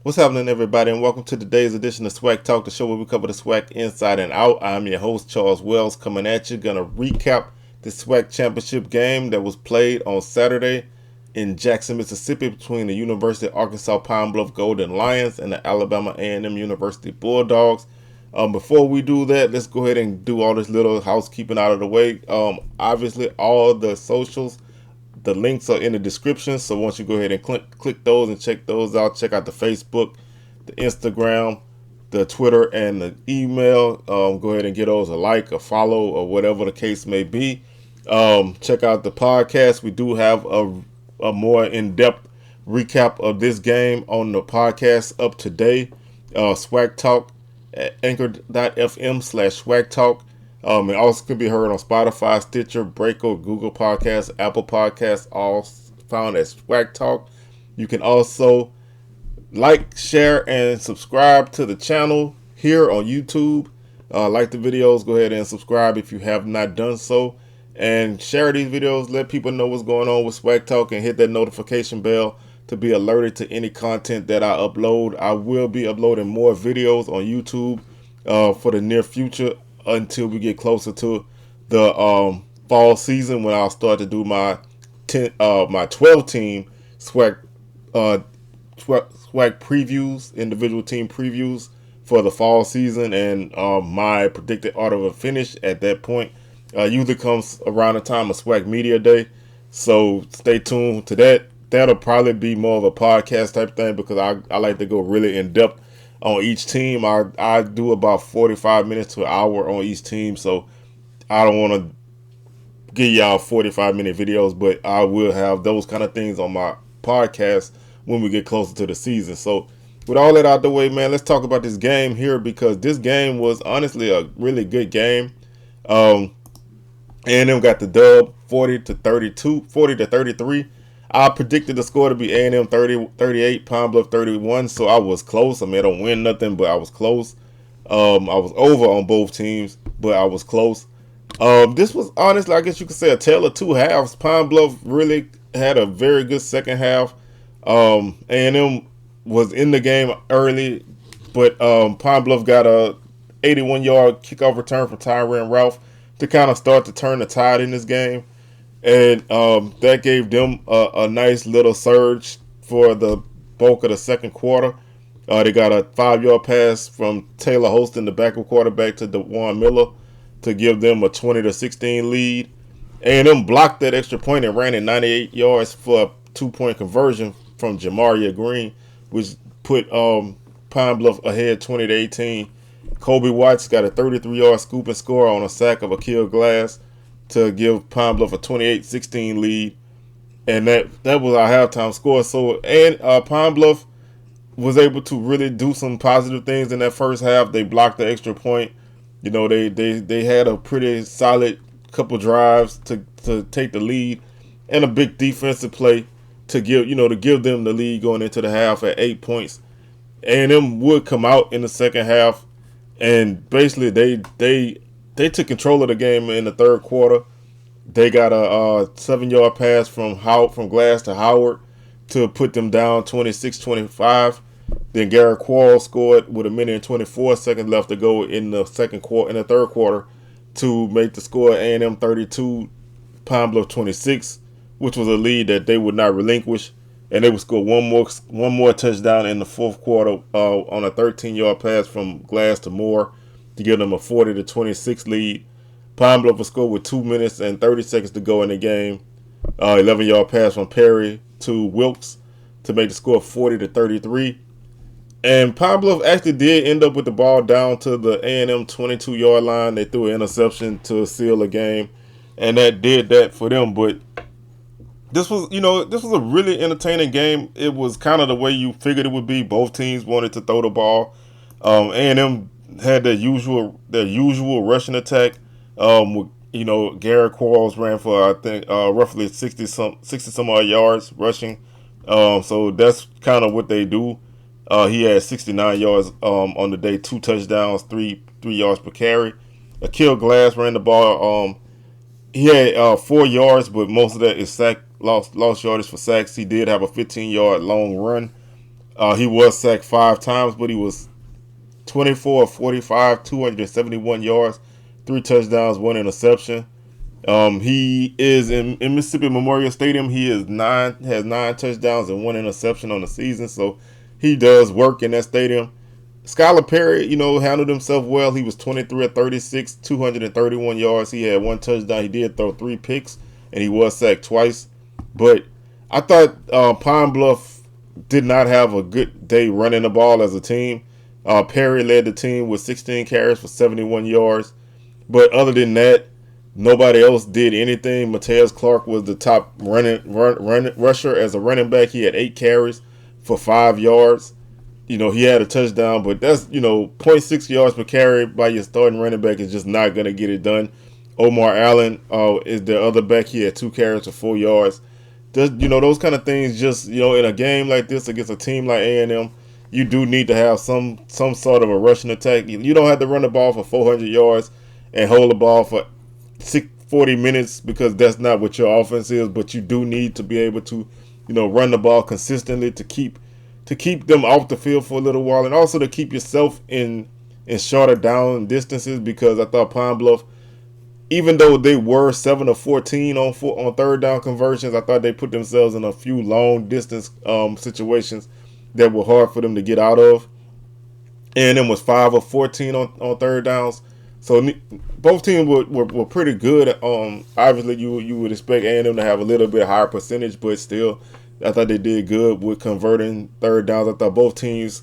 What's happening, everybody, and welcome to today's edition of SWACtalk, the show where we cover the SWAC inside and out. I'm your host, Charles Wells, coming at you. Gonna recap the SWAC championship game that was played on Saturday in Jackson, Mississippi, between the University of Arkansas Pine Bluff Golden Lions and the Alabama A&M University Bulldogs. Before we do that, let's go ahead and do all this little housekeeping out of the way. Obviously, all the socials, the links are in the description, so once you go ahead and click those and check those out, check out the Facebook, the Instagram, the Twitter, and the email. Go ahead and get those a like, a follow, or whatever the case may be. Check out the podcast. We do have a more in-depth recap of this game on the podcast up today. SWACtalk at anchor.fm/SWACtalk. It also can be heard on Spotify, Stitcher, Breaker, Google Podcasts, Apple Podcasts, all found as SWACtalk. You can also like, share, and subscribe to the channel here on YouTube. Like the videos, go ahead and subscribe if you have not done so. And share these videos, let people know what's going on with SWACtalk, and hit that notification bell to be alerted to any content that I upload. I will be uploading more videos on YouTube for the near future, until we get closer to the fall season, when I'll start to do my 12-team SWAC previews, individual team previews for the fall season, and my predicted order of finish at that point usually comes around the time of SWAC Media Day. So stay tuned to that. That'll probably be more of a podcast type thing, because I like to go really in depth on each team. I do about 45 minutes to an hour on each team, so I don't want to give y'all 45-minute videos, but I will have those kind of things on my podcast when we get closer to the season. So with all that out the way, man, let's talk about this game here, because this game was honestly a really good game. A&M got the dub 40-33. I predicted the score to be A&M 38, Pine Bluff 31, so I was close. I mean, I don't win nothing, but I was close. I was over on both teams, but I was close. This was honestly, I guess you could say, a tale of two halves. Pine Bluff really had a very good second half. A&M was in the game early, but Pine Bluff got a 81-yard kickoff return from Tyron Ralph to kind of start to turn the tide in this game. And that gave them a nice little surge for the bulk of the second quarter. They got a 5-yard pass from Taylor Holston, the backup quarterback, to DeJuan Miller to give them a 20-16 lead. A&M blocked that extra point and ran it 98 yards for a 2-point conversion from Jamaria Green, which put Pine Bluff ahead 20-18. Kobe Watts got a 33-yard scoop and score on a sack of Aqeel Glass to give Pine Bluff a 28-16 lead, and that was our halftime score. So, and Pine Bluff was able to really do some positive things in that first half. They blocked the extra point. You know, they had a pretty solid couple drives to take the lead, and a big defensive play to give them the lead going into the half at 8 points. A&M would come out in the second half, and basically they took control of the game in the third quarter. They got a 7-yard pass from Glass to Howard to put them down 26-25. Then Garrett Quarles scored with 1:24 seconds left to go in the third quarter, to make the score A&M 32, Pine Bluff 26, which was a lead that they would not relinquish. And they would score one more touchdown in the fourth quarter on a 13-yard pass from Glass to Moore to give them a 40-26 lead. Pine Bluff would score with 2 minutes and 30 seconds to go in the game. 11-yard pass from Perry to Wilkes to make the score 40-33. And Pine Bluff actually did end up with the ball down to the A&M 22-yard line. They threw an interception to seal the game, and that did that for them. But this was a really entertaining game. It was kind of the way you figured it would be. Both teams wanted to throw the ball. A&M had their usual rushing attack. Garrett Quarles ran for, I think, roughly 60 some odd yards rushing. So that's kind of what they do. He had 69 yards on the day, 2 touchdowns, 3 yards per carry. Aqeel Glass ran the ball. He had 4 yards, but most of that is lost yardage for sacks. He did have a 15-yard long run. He was sacked 5 times, but he was 24 of 45, 271 yards, 3 touchdowns, 1 interception. He is in Mississippi Memorial Stadium. He has 9 touchdowns and 1 interception on the season, so he does work in that stadium. Skylar Perry, handled himself well. He was 23 of 36, 231 yards. He had 1 touchdown. He did throw 3 picks, and he was sacked twice. But I thought Pine Bluff did not have a good day running the ball as a team. Perry led the team with 16 carries for 71 yards. But other than that, nobody else did anything. Mateus Clark was the top rusher as a running back. He had 8 carries for 5 yards. He had a touchdown, but that's, 0.6 yards per carry by your starting running back is just not going to get it done. Omar Allen is the other back. He had 2 carries for 4 yards. Those kind of things just, in a game like this against a team like A&M, you do need to have some sort of a rushing attack. You don't have to run the ball for 400 yards and hold the ball for 40 minutes because that's not what your offense is, but you do need to be able to, run the ball consistently to keep them off the field for a little while, and also to keep yourself in shorter down distances, because I thought Pine Bluff, even though they were 7 of 14 on third down conversions, I thought they put themselves in a few long distance situations that were hard for them to get out of. A&M was 5 of 14 on third downs. So both teams were pretty good. Obviously, you would expect A&M to have a little bit higher percentage, but still, I thought they did good with converting third downs. I thought both teams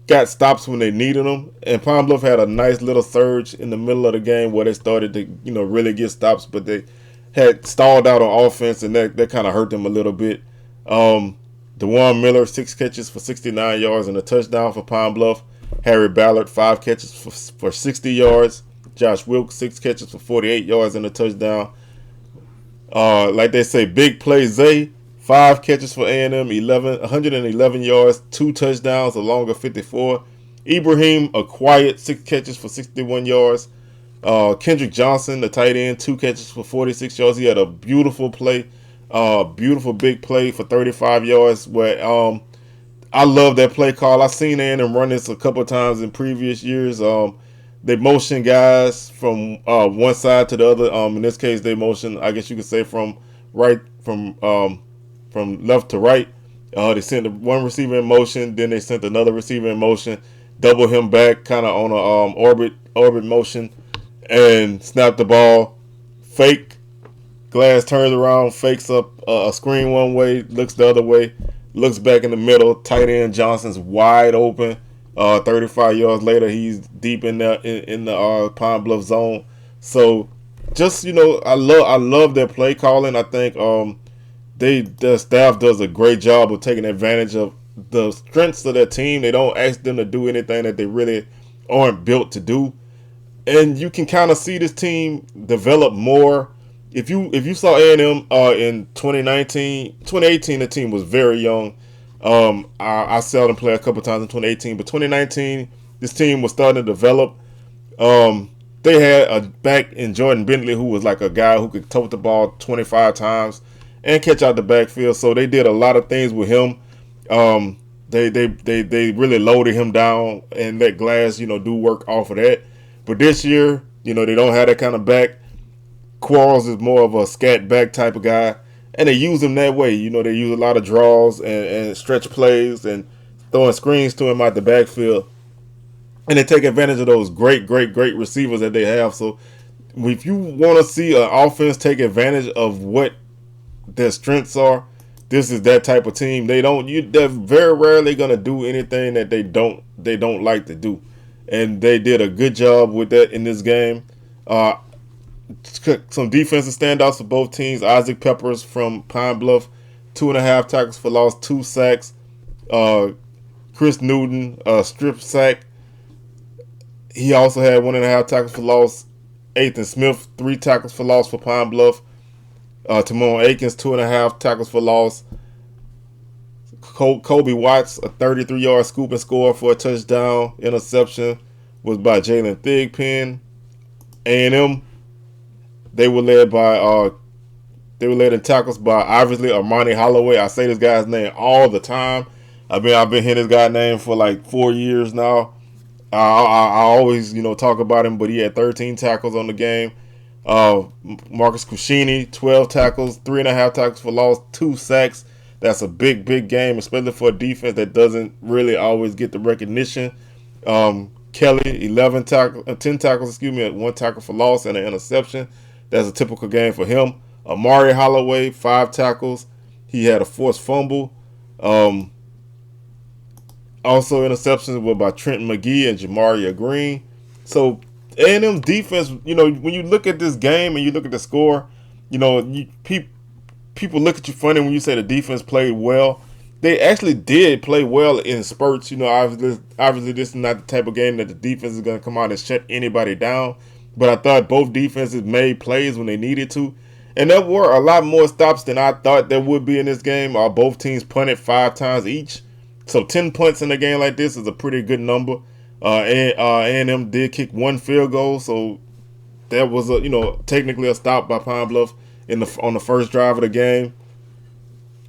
got stops when they needed them. And Pine Bluff had a nice little surge in the middle of the game where they started to, really get stops, but they had stalled out on offense, and that kind of hurt them a little bit. DeJuan Miller, 6 catches for 69 yards and a touchdown for Pine Bluff. Harry Ballard, 5 catches for 60 yards. Josh Wilkes, 6 catches for 48 yards and a touchdown. Like they say, big play Zay, 5 catches for A&M, 111 yards, 2 touchdowns, a longer 54. Ibrahim, a quiet 6 catches for 61 yards. Kendrick Johnson, the tight end, 2 catches for 46 yards. He had a beautiful play, beautiful big play for 35 yards where I love that play call. I've seen A&M run this a couple of times in previous years. They motion guys from one side to the other. In this case, they motion, I guess you could say, from left to right. They sent one receiver in motion, then they sent another receiver in motion, double him back, kind of on a orbit motion, and snap the ball. Fake. Glass turns around, fakes up a screen one way, looks the other way. Looks back in the middle. Tight end Johnson's wide open. 35 yards later, he's deep in the Pine Bluff zone. So, just I love their play calling. I think the staff does a great job of taking advantage of the strengths of their team. They don't ask them to do anything that they really aren't built to do, and you can kind of see this team develop more. If you saw A&M in 2018, the team was very young. I saw them play a couple times in 2018, but 2019, this team was starting to develop. They had a back in Jordan Bentley who was like a guy who could tote the ball 25 times and catch out the backfield. So they did a lot of things with him. They really loaded him down and let Glass do work off of that. But this year, they don't have that kind of back. Quarles is more of a scat back type of guy, and they use him that way. They use a lot of draws and stretch plays and throwing screens to him out the backfield, and they take advantage of those great receivers that they have. So if you want to see an offense take advantage of what their strengths are, this is that type of team. They're very rarely gonna do anything that they don't like to do, and they did a good job with that in this game. Some defensive standouts for both teams. Isaac Peppers from Pine Bluff, 2.5 tackles for loss, 2 sacks. Chris Newton, strip sack. He also had 1.5 tackles for loss. Ethan Smith, 3 tackles for loss for Pine Bluff. Timon Akins, 2.5 tackles for loss. Kobe Watts, a 33-yard scoop and score for a touchdown. Interception was by Jalen Thigpen. A&M, they were led in tackles by obviously Armani Holloway. I say this guy's name all the time, I've been hearing this guy's name for like 4 years now. I always talk about him, but he had 13 tackles on the game. Marcus Cuscini, 12 tackles, 3.5 tackles for loss, 2 sacks. That's a big game, especially for a defense that doesn't really always get the recognition. Kelly, 10 tackles, 1 tackle for loss and an interception. That's a typical game for him. Amari Holloway, 5 tackles. He had a forced fumble. Also interceptions were by Trenton McGee and Jamaria Green. So A&M's defense, when you look at this game and you look at the score, people look at you funny when you say the defense played well. They actually did play well in spurts. Obviously this is not the type of game that the defense is going to come out and shut anybody down. But I thought both defenses made plays when they needed to. And there were a lot more stops than I thought there would be in this game. Both teams punted 5 times each. So 10 punts in a game like this is a pretty good number. A&M did kick 1 field goal, so that was technically a stop by Pine Bluff on the first drive of the game.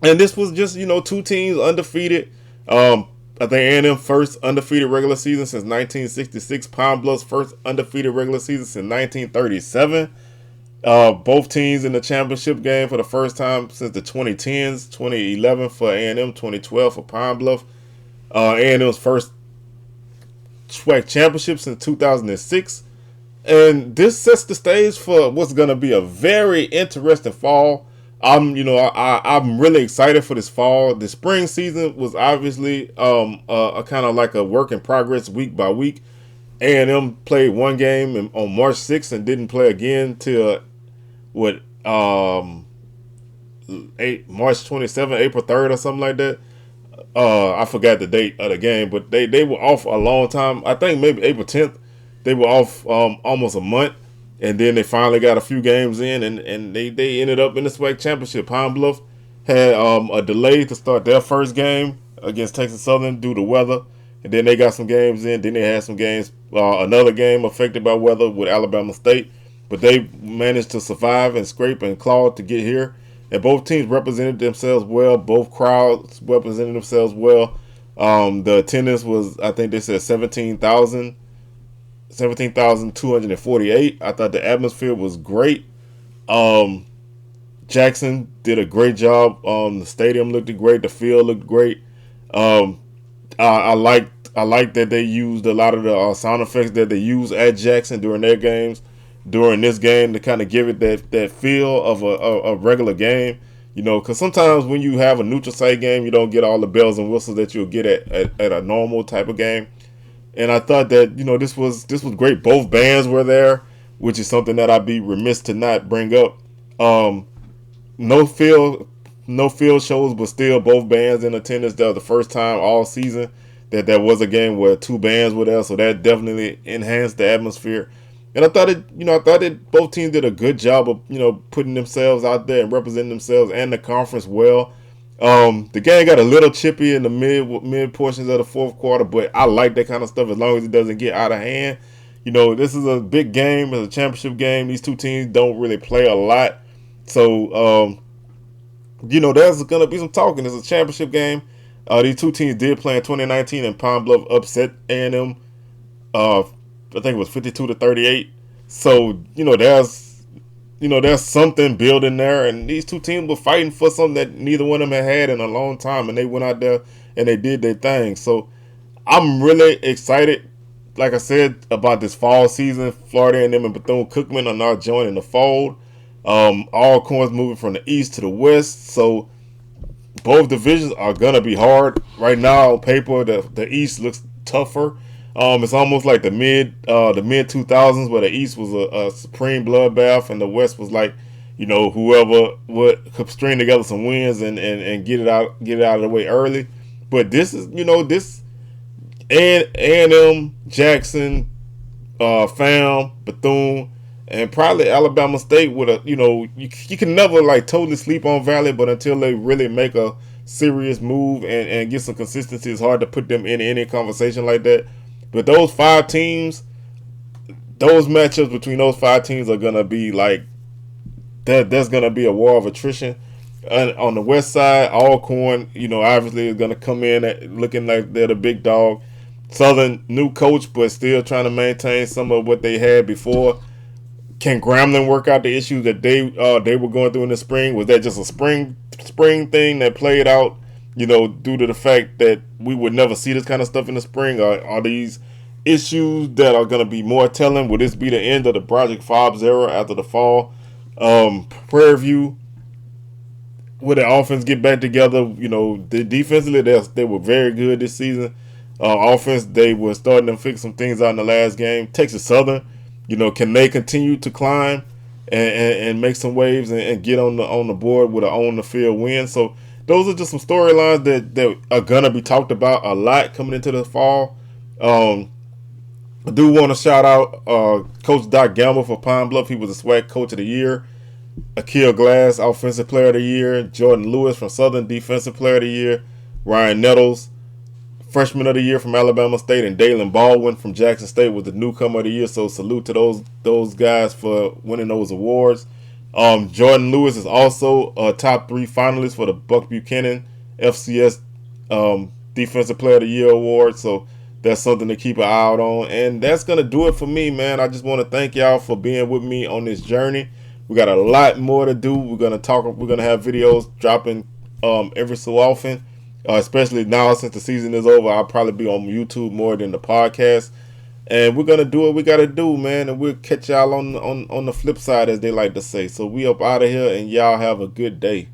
And this was just 2 teams undefeated. I think A&M first undefeated regular season since 1966. Pine Bluff's first undefeated regular season since 1937. Both teams in the championship game for the first time since the 2010s, 2011 for A&M, 2012 for Pine Bluff. A&M's first SWAC championship since 2006. And this sets the stage for what's going to be a very interesting fall. I'm really excited for this fall. The spring season was obviously a kind of like a work in progress week by week. A&M played 1 game on March 6th and didn't play again till March 27th, April 3rd or something like that. I forgot the date of the game, but they were off a long time. I think maybe April 10th. They were off almost a month, and then they finally got a few games in, and they ended up in the SWAC championship. Pine Bluff had a delay to start their first game against Texas Southern due to weather, and then they got some games in. Then they had some games, another game affected by weather with Alabama State, but they managed to survive and scrape and claw to get here. And both teams represented themselves well. Both crowds represented themselves well. The attendance was, I think they said 17,248. I thought the atmosphere was great. Jackson did a great job. The stadium looked great. The field looked great. I liked that they used a lot of the sound effects that they use at Jackson during their games. During this game to kind of give it that feel of a regular game, because sometimes when you have a neutral site game, you don't get all the bells and whistles that you'll get at a normal type of game. And I thought that this was great. Both bands were there, which is something that I'd be remiss to not bring up. No field shows, but still both bands in attendance. That was the first time all season that there was a game where 2 bands were there, so that definitely enhanced the atmosphere. And I thought that both teams did a good job of putting themselves out there and representing themselves and the conference well. The game got a little chippy in the mid portions of the fourth quarter, but I like that kind of stuff as long as it doesn't get out of hand. This is a big game, it's a championship game. These 2 teams don't really play a lot, so there's gonna be some talking. It's a championship game. These 2 teams did play in 2019, and Pine Bluff upset A&M. I think it was 52-38. So, there's something building there. And these 2 teams were fighting for something that neither one of them had in a long time. And they went out there and they did their thing. So, I'm really excited, like I said, about this fall season. Florida A&M and Bethune-Cookman are now joining the fold. All corners moving from the east to the west. So, both divisions are going to be hard. Right now, on paper, the east looks tougher. It's almost like the mid 2000s where the East was a supreme bloodbath and the West was like, whoever could string together some wins and get it out of the way early. But this is this A&M, Jackson, FAM, Bethune, and probably Alabama State with a you can never like totally sleep on Valley, but until they really make a serious move and get some consistency, it's hard to put them in any conversation like that. But those 5 teams, those matchups between those 5 teams are going to be like, there's going to be a war of attrition. On the west side, Alcorn, obviously is going to come in looking like they're the big dog. Southern, new coach, but still trying to maintain some of what they had before. Can Grambling work out the issues that they were going through in the spring? Was that just a spring thing that played out, due to the fact that we would never see this kind of stuff in the spring? Are these issues that are going to be more telling? Will this be the end of the Project Fobbs era after the fall? Prairie View, will the offense get back together? Defensively, they were very good this season. Offense, they were starting to fix some things out in the last game. Texas Southern, can they continue to climb and make some waves and get on the board with an on the field win? So those are just some storylines that are gonna be talked about a lot coming into the fall. I do want to shout out Coach Doc Gamble for Pine Bluff. He was a SWAC Coach of the Year. Aqeel Glass, Offensive Player of the Year. Jordan Lewis from Southern, Defensive Player of the Year. Ryan Nettles, Freshman of the Year from Alabama State, and Dalen Baldwin from Jackson State was the Newcomer of the Year. So salute to those guys for winning those awards. Jordan Lewis is also a top 3 finalist for the Buck Buchanan FCS Defensive Player of the Year award. So that's something to keep an eye out on. And that's going to do it for me, man. I just want to thank y'all for being with me on this journey. We got a lot more to do. We're going to have videos dropping every so often. Especially now since the season is over, I'll probably be on YouTube more than the podcast. And we're gonna do what we gotta do, man. And we'll catch y'all on the flip side, as they like to say. So we up out of here, and y'all have a good day.